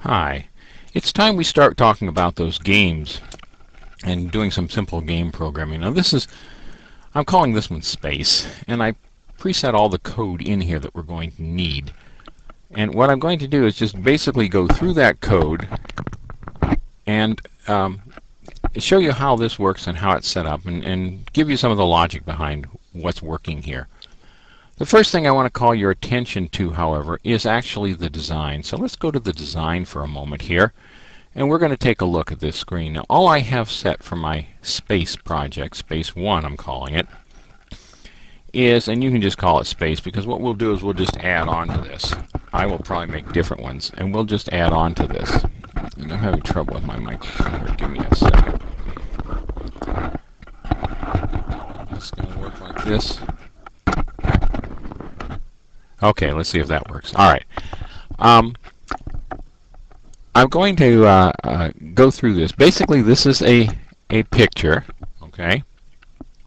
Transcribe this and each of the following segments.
Hi. It's time we start talking about those games and doing some simple game programming. Now I'm calling this one Space, and I preset all the code in here that we're going to need. And what I'm going to do is just basically go through that code and show you how this works and how it's set up, and give you some of the logic behind what's working here. The first thing I want to call your attention to, however, is actually the design. So let's go to the design for a moment here, and we're going to take a look at this screen. Now, all I have set for my Space project, Space 1 I'm calling it, is, and you can just call it Space, because what we'll do is we'll just add on to this. I will probably make different ones, and we'll just add on to this. And I'm having trouble with my microphone here. Give me a second. It's going to work like this. Okay, let's see if that works. All right. I'm going to go through this. Basically, this is a picture, okay?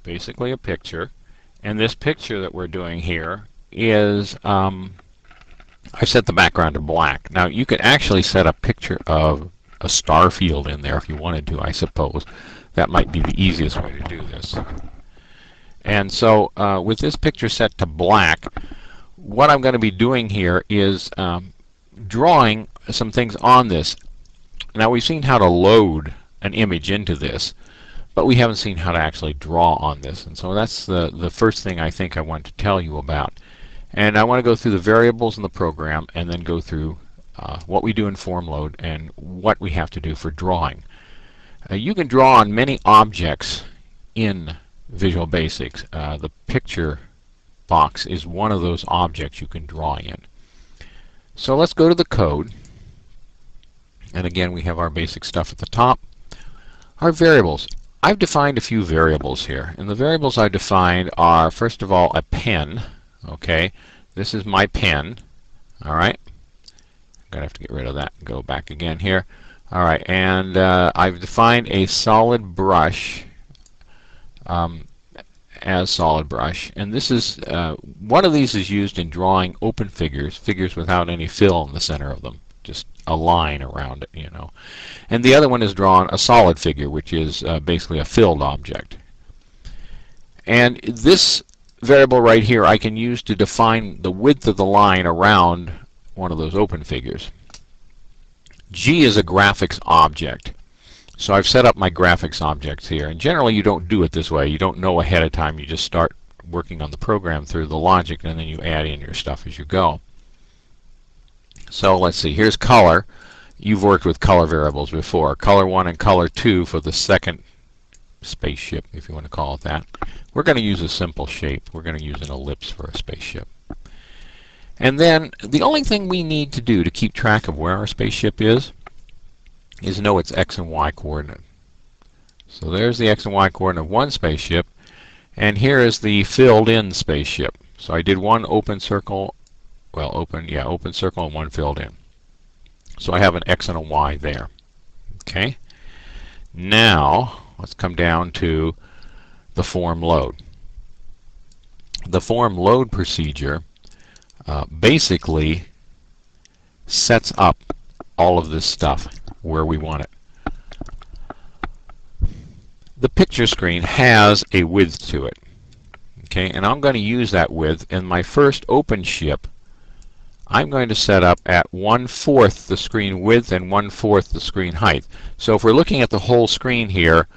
Basically a picture. And this picture that we're doing here is, I set the background to black. Now, you could actually set a picture of a star field in there if you wanted to, I suppose. That might be the easiest way to do this. And so, with this picture set to black, what I'm going to be doing here is drawing some things on this. Now, we've seen how to load an image into this, but we haven't seen how to actually draw on this. And so that's the first thing I think I want to tell you about. And I want to go through the variables in the program and then go through what we do in form load and what we have to do for drawing. You can draw on many objects in Visual Basic. The picture box is one of those objects you can draw in. So let's go to the code. And again, we have our basic stuff at the top. Our variables. I've defined a few variables here. And the variables I defined are, first of all, a pen. Okay, this is my pen. All right. I'm going to have to get rid of that and go back again here. All right, and I've defined a solid brush as solid brush, and this is one of these is used in drawing open figures without any fill in the center of them, just a line around it, you know. And the other one is drawn a solid figure, which is basically a filled object. And this variable right here I can use to define the width of the line around one of those open figures. G is a graphics object. So I've set up my graphics objects here, and generally you don't do it this way. You don't know ahead of time. You just start working on the program through the logic, and then you add in your stuff as you go. So let's see. Here's color. You've worked with color variables before. Color 1 and color 2 for the second spaceship, if you want to call it that. We're going to use a simple shape. We're going to use an ellipse for a spaceship. And then the only thing we need to do to keep track of where our spaceship is know its x and y coordinate. So there's the x and y coordinate of one spaceship, and here is the filled in spaceship. So I did one open circle, open circle and one filled in. So I have an x and a y there. Okay. Now let's come down to the form load. The form load procedure basically sets up all of this stuff where we want it. The picture screen has a width to it. Okay, and I'm going to use that width. In my first open ship, I'm going to set up at 1/4 the screen width and 1/4 the screen height. So if we're looking at the whole screen here,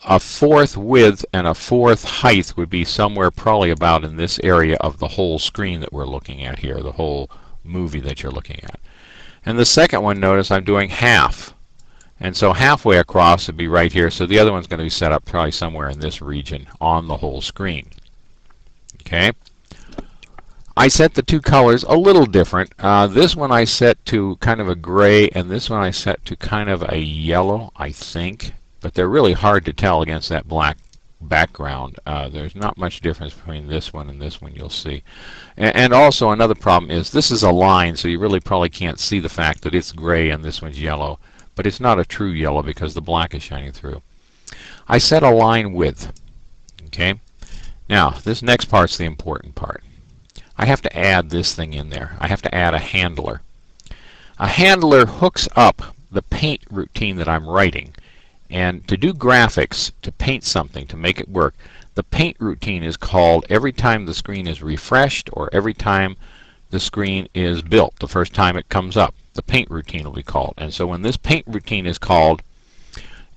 a 1/4 width and a 1/4 height would be somewhere probably about in this area of the whole screen that we're looking at here, the whole movie that you're looking at. And the second one, notice I'm doing half. And so halfway across would be right here. So the other one's going to be set up probably somewhere in this region on the whole screen. Okay. I set the two colors a little different. This one I set to kind of a gray, and this one I set to kind of a yellow, I think. But they're really hard to tell against that black background. There's not much difference between this one and this one, you'll see. And also another problem is this is a line, so you really probably can't see the fact that it's gray and this one's yellow. But it's not a true yellow because the black is shining through. I set a line width. Okay. Now, this next part's the important part. I have to add this thing in there. I have to add a handler. A handler hooks up the paint routine that I'm writing. And to do graphics, to paint something, to make it work, the paint routine is called every time the screen is refreshed or every time the screen is built, the first time it comes up. The paint routine will be called. And so when this paint routine is called,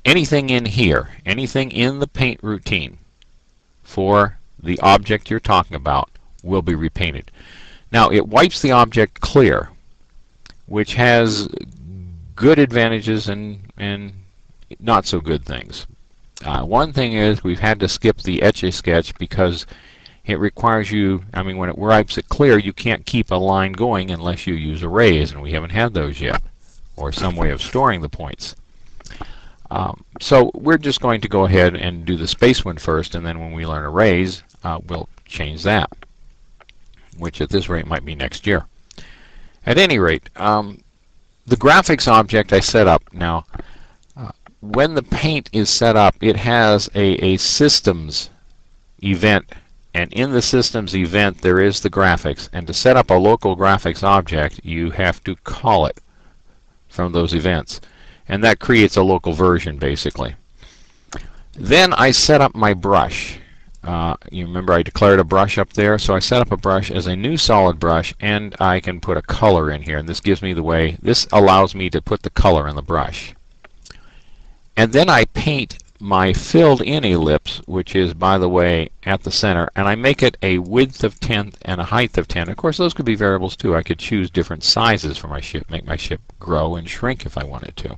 anything in here, anything in the paint routine for the object you're talking about will be repainted. Now it wipes the object clear, which has good advantages and not so good things. One thing is we've had to skip the Etch-a-Sketch because it requires you, I mean, when it wipes it clear, you can't keep a line going unless you use arrays, and we haven't had those yet, or some way of storing the points. So we're just going to go ahead and do the space one first, and then when we learn arrays, we'll change that, which at this rate might be next year. At any rate, the graphics object I set up now, when the paint is set up, it has a systems event, and in the systems event there is the graphics, and to set up a local graphics object you have to call it from those events, and that creates a local version basically. Then I set up my brush. You remember I declared a brush up there, so I set up a brush as a new solid brush, and I can put a color in here, and this gives me the way, this allows me to put the color in the brush. And then I paint my filled in ellipse, which is, by the way, at the center, and I make it a width of 10 and a height of 10. Of course, those could be variables too. I could choose different sizes for my ship, make my ship grow and shrink if I wanted to.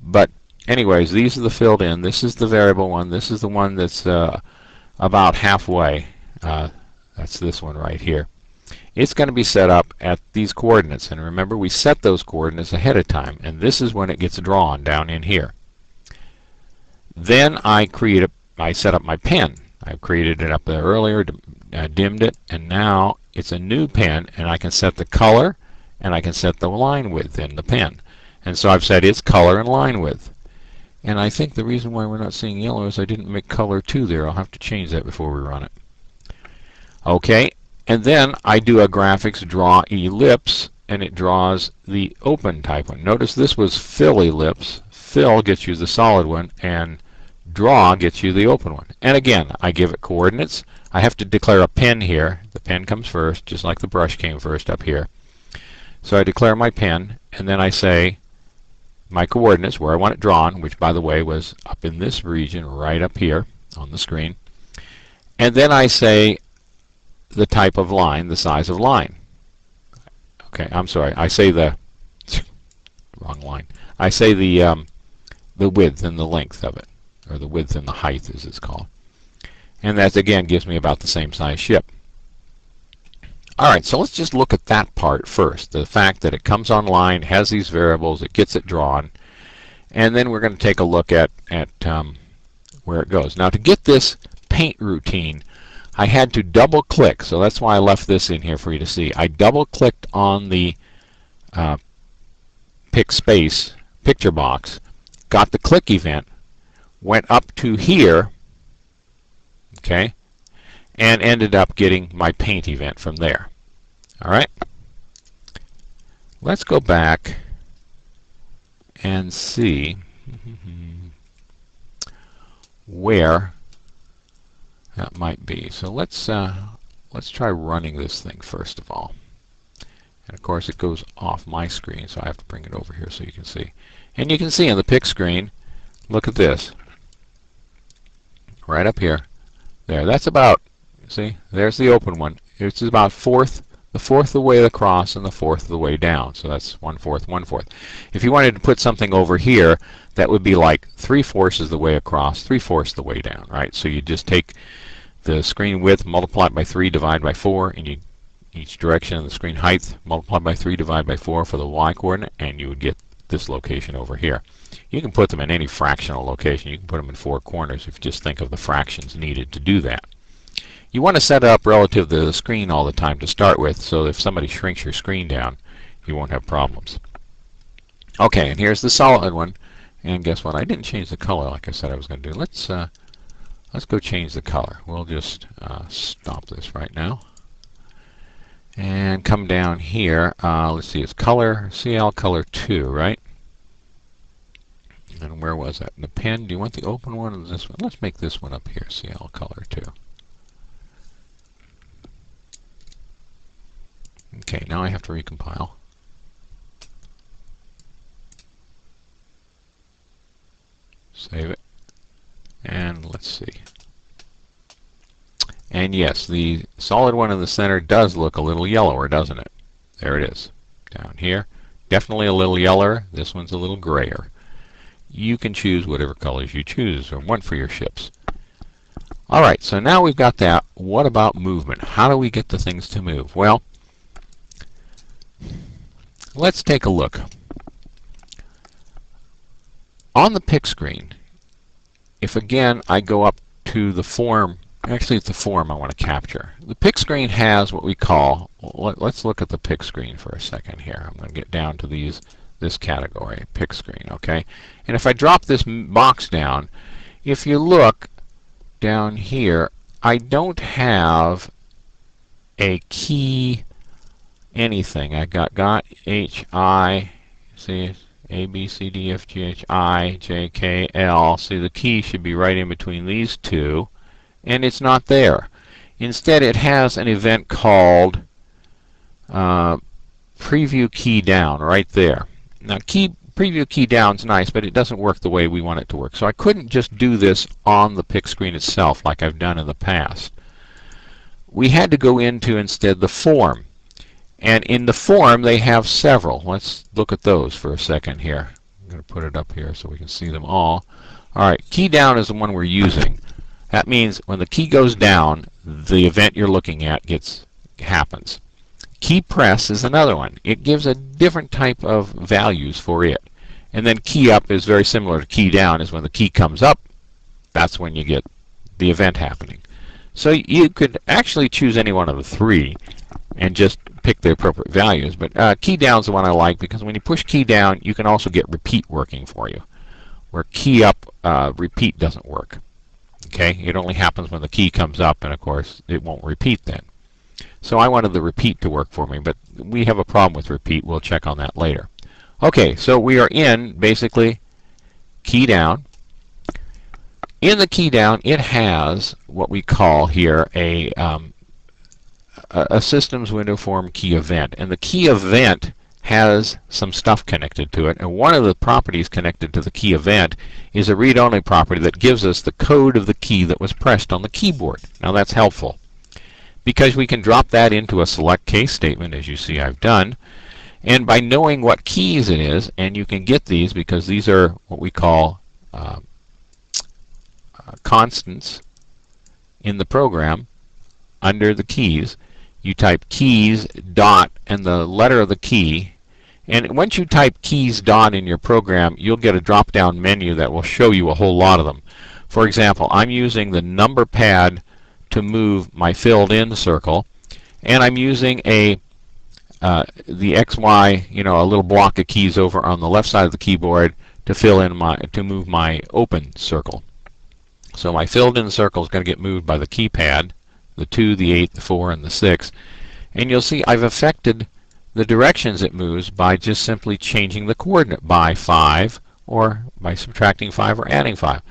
But anyways, these are the filled in. This is the variable one. This is the one that's about halfway. That's this one right here. It's going to be set up at these coordinates, and remember we set those coordinates ahead of time, and this is when it gets drawn down in here. Then I set up my pen. I created it up there earlier, dimmed it, and now it's a new pen, and I can set the color and I can set the line width in the pen. And so I've set its color and line width. And I think the reason why we're not seeing yellow is I didn't make color 2 there. I'll have to change that before we run it. Okay, and then I do a graphics draw ellipse, and it draws the open type one. Notice this was fill ellipse. Fill gets you the solid one, and draw gets you the open one. And again, I give it coordinates. I have to declare a pen here. The pen comes first, just like the brush came first up here. So I declare my pen, and then I say my coordinates, where I want it drawn, which by the way was up in this region right up here on the screen. And then I say the type of line, the size of line. Okay, I'm sorry, I say the wrong line. I say the width and the length of it, or the width and the height as it's called. And that again gives me about the same size ship. Alright, so let's just look at that part first. The fact that it comes online, has these variables, it gets it drawn, and then we're going to take a look at where it goes. Now to get this paint routine, I had to double click, so that's why I left this in here for you to see. I double clicked on the pick space picture box, got the click event, went up to here, okay, and ended up getting my paint event from there. Alright, let's go back and see where that might be. So let's try running this thing first of all. And of course it goes off my screen, so I have to bring it over here so you can see. And you can see on the pick screen, look at this. Right up here. There, that's about, see, there's the open one. It's about the fourth of the way across and the fourth of the way down. So that's 1/4, 1/4. If you wanted to put something over here, that would be like 3/4 of the way across, 3/4 of the way down, right? So you just take the screen width, multiply it by 3, divide by 4, and you each direction of the screen height, multiply by 3, divide by 4 for the y coordinate, and you would get this location over here. You can put them in any fractional location. You can put them in 4 corners if you just think of the fractions needed to do that. You want to set it up relative to the screen all the time to start with, so if somebody shrinks your screen down, you won't have problems. Okay, and here's the solid one. And guess what? I didn't change the color like I said I was going to do. Let's go change the color. We'll just stop this right now. And come down here. Let's see, it's color, CL color 2, right? And where was that? In the pen, do you want the open one or this one? Let's make this one up here, CL color 2. Okay, now I have to recompile. Save it. And let's see. And yes, the solid one in the center does look a little yellower, doesn't it? There it is. Down here. Definitely a little yellower. This one's a little grayer. You can choose whatever colors you choose or want for your ships. Alright, so now we've got that. What about movement? How do we get the things to move? Well, let's take a look. On the pick screen, if again I go up to the form, actually it's the form I want to capture. The pick screen has what we call, let's look at the pick screen for a second here. I'm going to get down to this category, pick screen, okay? And if I drop this box down, if you look down here, I don't have a key anything. I got H, I, see, A, B, C, D, F, G, H, I, J, K, L. See, the key should be right in between these two, and it's not there. Instead, it has an event called preview key down right there. Now, preview key down is nice, but it doesn't work the way we want it to work. So I couldn't just do this on the pick screen itself like I've done in the past. We had to go into instead the form. And in the form, they have several. Let's look at those for a second here. I'm going to put it up here so we can see them all. All right, key down is the one we're using. That means when the key goes down, the event you're looking at happens. Key press is another one. It gives a different type of values for it. And then key up is very similar to key down, is when the key comes up, that's when you get the event happening. So you could actually choose any one of the three and just pick the appropriate values. But key down is the one I like because when you push key down, you can also get repeat working for you. Where key up, repeat doesn't work. Okay, it only happens when the key comes up, and of course it won't repeat then. So I wanted the repeat to work for me, but we have a problem with repeat. We'll check on that later. Okay, so we are in basically key down. In the key down, it has what we call here a systems window form key event, and the key event has some stuff connected to it, and one of the properties connected to the key event is a read-only property that gives us the code of the key that was pressed on the keyboard. Now that's helpful because we can drop that into a select case statement, as you see I've done, and by knowing what keys it is, and you can get these because these are what we call constants in the program under the keys. You type keys dot and the letter of the key, and once you type keys dot in your program, you'll get a drop down menu that will show you a whole lot of them. For example, I'm using the number pad to move my filled in circle, and I'm using the XY, a little block of keys over on the left side of the keyboard to move my open circle. So my filled in circle is going to get moved by the keypad, the 2, the 8, the 4, and the 6. And you'll see I've affected the directions it moves by just simply changing the coordinate by 5, or by subtracting 5 or adding 5.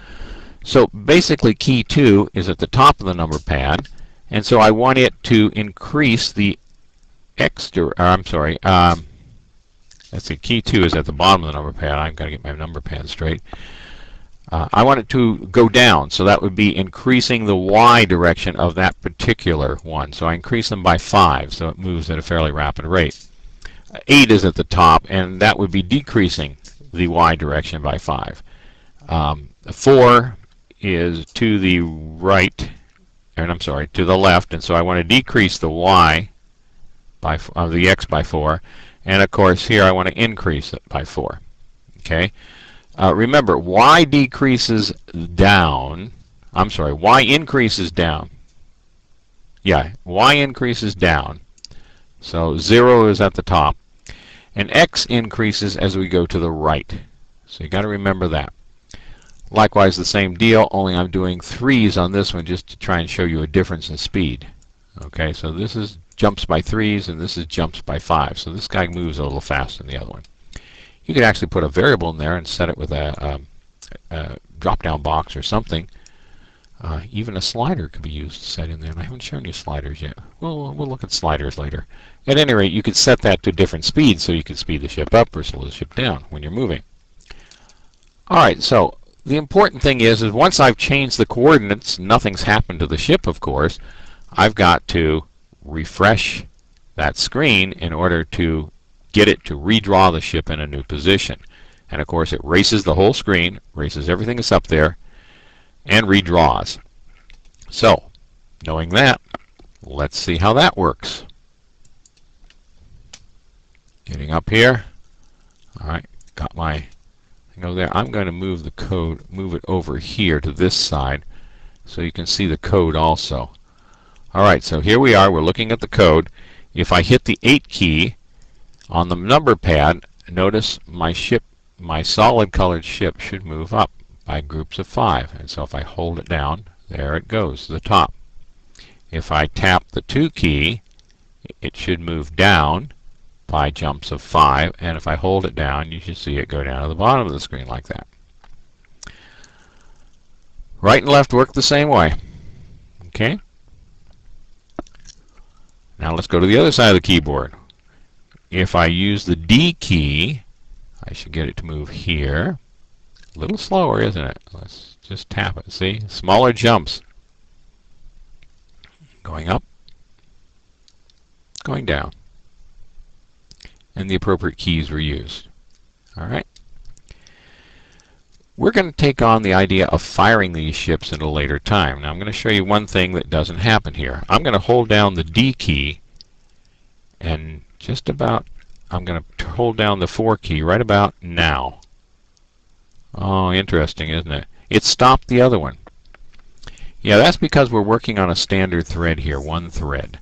So basically key 2 is at the top of the number pad, and so I want it to increase the let's see, key 2 is at the bottom of the number pad. I've got to get my number pad straight. I want it to go down, so that would be increasing the Y direction of that particular one. So I increase them by 5, so it moves at a fairly rapid rate. 8 is at the top, and that would be decreasing the Y direction by 5. 4 is to the right, and I'm sorry, to the left, and so I want to decrease the Y by the X by 4, and of course here I want to increase it by 4. Okay. Remember, Y decreases down. I'm sorry, Y increases down. Yeah, Y increases down. So 0 is at the top. And X increases as we go to the right. So you got to remember that. Likewise, the same deal, only I'm doing 3s on this one just to try and show you a difference in speed. Okay, so this is jumps by 3s, and this is jumps by 5. So this guy moves a little faster than the other one. You could actually put a variable in there and set it with a drop-down box or something. Even a slider could be used to set in there, and I haven't shown you sliders yet. We'll look at sliders later. At any rate, you could set that to different speeds, so you could speed the ship up or slow the ship down when you're moving. Alright, so the important thing is once I've changed the coordinates, nothing's happened to the ship, of course. I've got to refresh that screen in order to get it to redraw the ship in a new position. And of course it races the whole screen, races everything that's up there, and redraws. So, knowing that, let's see how that works. Getting up here. Alright, got my thing over there. I'm going to move the code, move it over here to this side so you can see the code also. Alright, so here we are. We're looking at the code. If I hit the 8 key on the number pad, notice my ship, my solid colored ship, should move up by groups of 5. And so if I hold it down, there it goes to the top. If I tap the 2 key, it should move down by jumps of 5. And if I hold it down, you should see it go down to the bottom of the screen like that. Right and left work the same way. Okay? Now let's go to the other side of the keyboard. If I use the D key, I should get it to move here. A little slower, isn't it? Let's just tap it. See? Smaller jumps. Going up. Going down. And the appropriate keys were used. Alright. We're going to take on the idea of firing these ships at a later time. Now I'm going to show you one thing that doesn't happen here. I'm going to hold down the D key and just about, I'm going to hold down the 4 key right about now. Oh, interesting, isn't it? It stopped the other one. Yeah, that's because we're working on a standard thread here, one thread.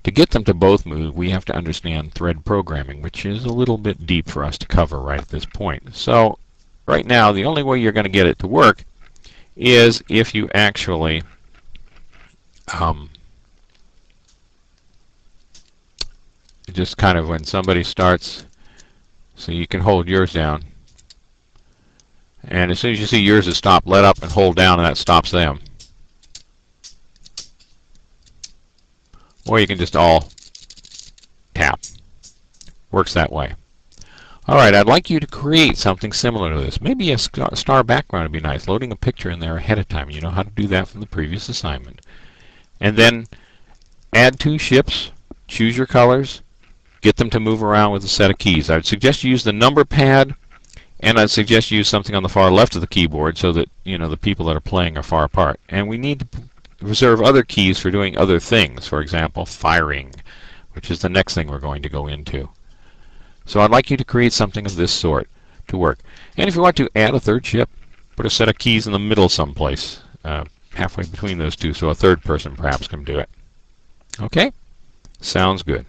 To get them to both move, we have to understand thread programming, which is a little bit deep for us to cover right at this point. So, right now, the only way you're going to get it to work is if you actually just kind of, when somebody starts, so you can hold yours down. And as soon as you see yours is stopped, let up and hold down, and that stops them. Or you can just all tap. Works that way. Alright, I'd like you to create something similar to this. Maybe a star background would be nice. Loading a picture in there ahead of time. You know how to do that from the previous assignment. And then add 2 ships, choose your colors, get them to move around with a set of keys. I'd suggest you use the number pad, and I'd suggest you use something on the far left of the keyboard so that the people that are playing are far apart. And we need to reserve other keys for doing other things. For example, firing, which is the next thing we're going to go into. So I'd like you to create something of this sort to work. And if you want to add a 3rd ship, put a set of keys in the middle someplace, halfway between those two, so a 3rd person perhaps can do it. Okay? Sounds good.